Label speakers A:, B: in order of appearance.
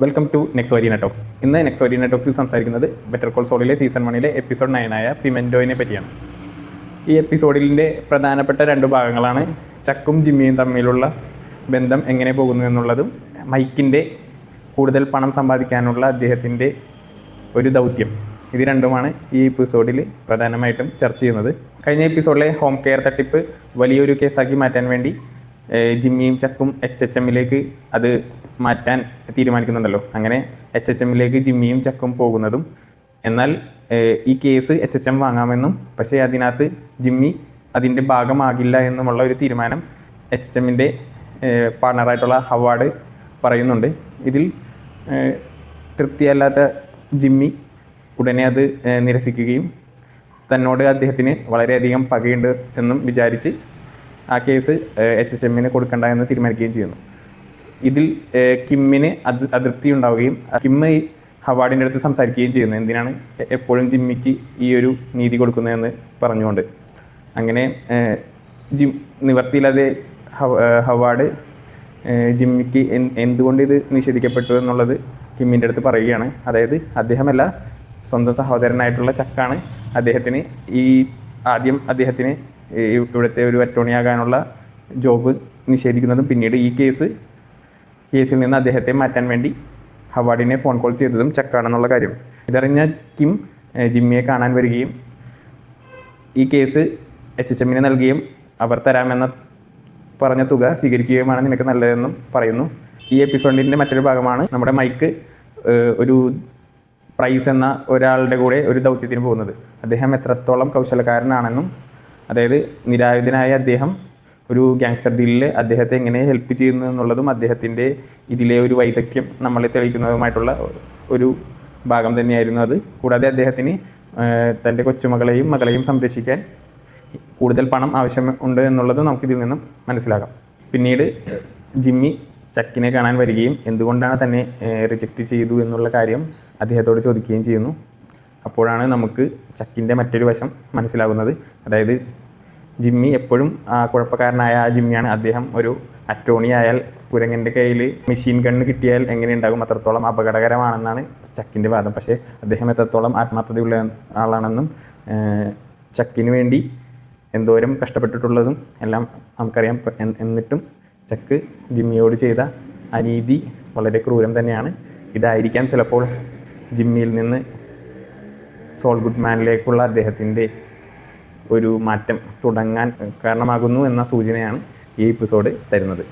A: Welcome to next വരീന talks. ഇന്ന് next വരീന ടോക്സിൽ സംസാരിക്കുന്നത് ബെറ്റർ കോൾ സോളിലെ സീസൺ 1 എപ്പിസോഡ് 9 പിമെൻറ്റോയിനെ പറ്റിയാണ്. ഈ എപ്പിസോഡിൻ്റെ പ്രധാനപ്പെട്ട 2 ഭാഗങ്ങളാണ് ചക്കും ജിമ്മിയും തമ്മിലുള്ള ബന്ധം എങ്ങനെ പോകുന്നു എന്നുള്ളതും മൈക്കിൻ്റെ കൂടുതൽ പണം സമ്പാദിക്കാനുള്ള അദ്ദേഹത്തിൻ്റെ ഒരു ദൗത്യം. ഇത് രണ്ടുമാണ് ഈ എപ്പിസോഡിൽ പ്രധാനമായിട്ടും ചർച്ച ചെയ്യുന്നത്. കഴിഞ്ഞ എപ്പിസോഡിലെ ഹോം കെയർ തട്ടിപ്പ് വലിയൊരു കേസാക്കി മാറ്റാൻ വേണ്ടി ജിമ്മിയും ചക്കും HHMലേക്ക് അത് മാറ്റാൻ തീരുമാനിക്കുന്നുണ്ടല്ലോ. അങ്ങനെ HHMലേക്ക് ജിമ്മിയും ചക്കും പോകുന്നതും, എന്നാൽ ഈ കേസ് HHM വാങ്ങാമെന്നും പക്ഷേ അതിനകത്ത് ജിമ്മി അതിൻ്റെ ഭാഗമാകില്ല എന്നുമുള്ള ഒരു തീരുമാനം HHMൻ്റെ പാർട്ണറായിട്ടുള്ള ഹവാർഡ് പറയുന്നുണ്ട്. ഇതിൽ തൃപ്തിയല്ലാത്ത ജിമ്മി ഉടനെ അത് നിരസിക്കുകയും തന്നോട് അദ്ദേഹത്തിന് വളരെയധികം പകയുണ്ട് എന്നും വിചാരിച്ച് ആ കേസ് HHMന് കൊടുക്കണ്ട എന്ന് തീരുമാനിക്കുകയും ചെയ്യുന്നു. ഇതിൽ കിമ്മിന് അതൃപ്തി ഉണ്ടാവുകയും കിമ്മ് ഹവാർഡിൻ്റെ അടുത്ത് സംസാരിക്കുകയും ചെയ്യുന്നു, എന്തിനാണ് എപ്പോഴും ജിമ്മിക്ക് ഈ ഒരു നീതി കൊടുക്കുന്നതെന്ന് പറഞ്ഞുകൊണ്ട്. അങ്ങനെ നിവർത്തിയില്ലാതെ ഹവാർഡ് ജിമ്മിക്ക് എന്തുകൊണ്ട് ഇത് നിഷേധിക്കപ്പെട്ടു എന്നുള്ളത് കിമ്മിൻ്റെ അടുത്ത് പറയുകയാണ്. അതായത് അദ്ദേഹമല്ല, സ്വന്തം സഹോദരനായിട്ടുള്ള ചക്കാണ് അദ്ദേഹത്തിന് ആദ്യം അദ്ദേഹത്തിന് ഇവിടുത്തെ ഒരു അറ്റോർണിയാകാനുള്ള ജോബ് നിഷേധിക്കുന്നതും പിന്നീട് ഈ കേസിൽ നിന്ന് അദ്ദേഹത്തെ മാറ്റാൻ വേണ്ടി ഹവാർഡിനെ ഫോൺ കോൾ ചെയ്തതും ചക്കാണെന്നുള്ള കാര്യം ഇതറിഞ്ഞ കിം ജിമ്മിയെ കാണാൻ വരികയും ഈ കേസ് HHMന് നൽകുകയും അവർ തരാമെന്ന പറഞ്ഞ തുക സ്വീകരിക്കുകയുമാണ് നിനക്ക് നല്ലതെന്നും പറയുന്നു. ഈ എപ്പിസോഡിൻ്റെ മറ്റൊരു ഭാഗമാണ് നമ്മുടെ മൈക്ക് ഒരു പ്രൈസ് എന്ന ഒരാളുടെ കൂടെ ഒരു ദൗത്യത്തിന് പോകുന്നത്. അദ്ദേഹം എത്രത്തോളം കൗശലക്കാരനാണെന്നും, അതായത് നിരായുധനായ അദ്ദേഹം ഒരു ഗ്യാങ്സ്റ്റർ ഡീലിൽ അദ്ദേഹത്തെ എങ്ങനെ ഹെൽപ്പ് ചെയ്യുന്നു എന്നുള്ളതും അദ്ദേഹത്തിൻ്റെ ഇതിലെ ഒരു വൈദഗ്ധ്യം നമ്മളെ തെളിയിക്കുന്നതുമായിട്ടുള്ള ഒരു ഭാഗം തന്നെയായിരുന്നു അത്. കൂടാതെ അദ്ദേഹത്തിന് തൻ്റെ കൊച്ചുമകളെയും മകളെയും സംരക്ഷിക്കാൻ കൂടുതൽ പണം ആവശ്യമുണ്ട് എന്നുള്ളതും നമുക്കിതിൽ നിന്നും മനസ്സിലാക്കാം. പിന്നീട് ജിമ്മി ചക്കിനെ കാണാൻ വരികയും എന്തുകൊണ്ടാണ് തന്നെ റിജക്റ്റ് ചെയ്തു എന്നുള്ള കാര്യം അദ്ദേഹത്തോട് ചോദിക്കുകയും ചെയ്യുന്നു. അപ്പോഴാണ് നമുക്ക് ചക്കിൻ്റെ മറ്റൊരു വശം മനസ്സിലാകുന്നത്. അതായത് ജിമ്മി എപ്പോഴും കുഴപ്പക്കാരനായ ആ ജിമ്മിയാണ്. അദ്ദേഹം ഒരു അറ്റോർണി ആയാൽ കുരങ്ങൻ്റെ കയ്യിൽ മെഷീൻ ഗണ്ണ് കിട്ടിയാൽ എങ്ങനെയുണ്ടാകും, അത്രത്തോളം അപകടകരമാണെന്നാണ് ചക്കിൻ്റെ വാദം. പക്ഷേ അദ്ദേഹം എത്രത്തോളം ആത്മാർത്ഥതയുള്ള ആളാണെന്നും ചക്കിന് വേണ്ടി എന്തോരം കഷ്ടപ്പെട്ടിട്ടുള്ളതും എല്ലാം നമുക്കറിയാം. എന്നിട്ടും ചക്ക് ജിമ്മിയോട് ചെയ്ത അനീതി വളരെ ക്രൂരം തന്നെയാണ്. ഇതായിരിക്കാം ചിലപ്പോൾ ജിമ്മിയിൽ നിന്ന് സോൾ ഗുഡ്മാനിലേക്കുള്ള അദ്ദേഹത്തിൻ്റെ ഒരു മാറ്റം തുടങ്ങാൻ കാരണമാകുന്നു എന്ന സൂചനയാണ് ഈ എപ്പിസോഡ് തരുന്നത്.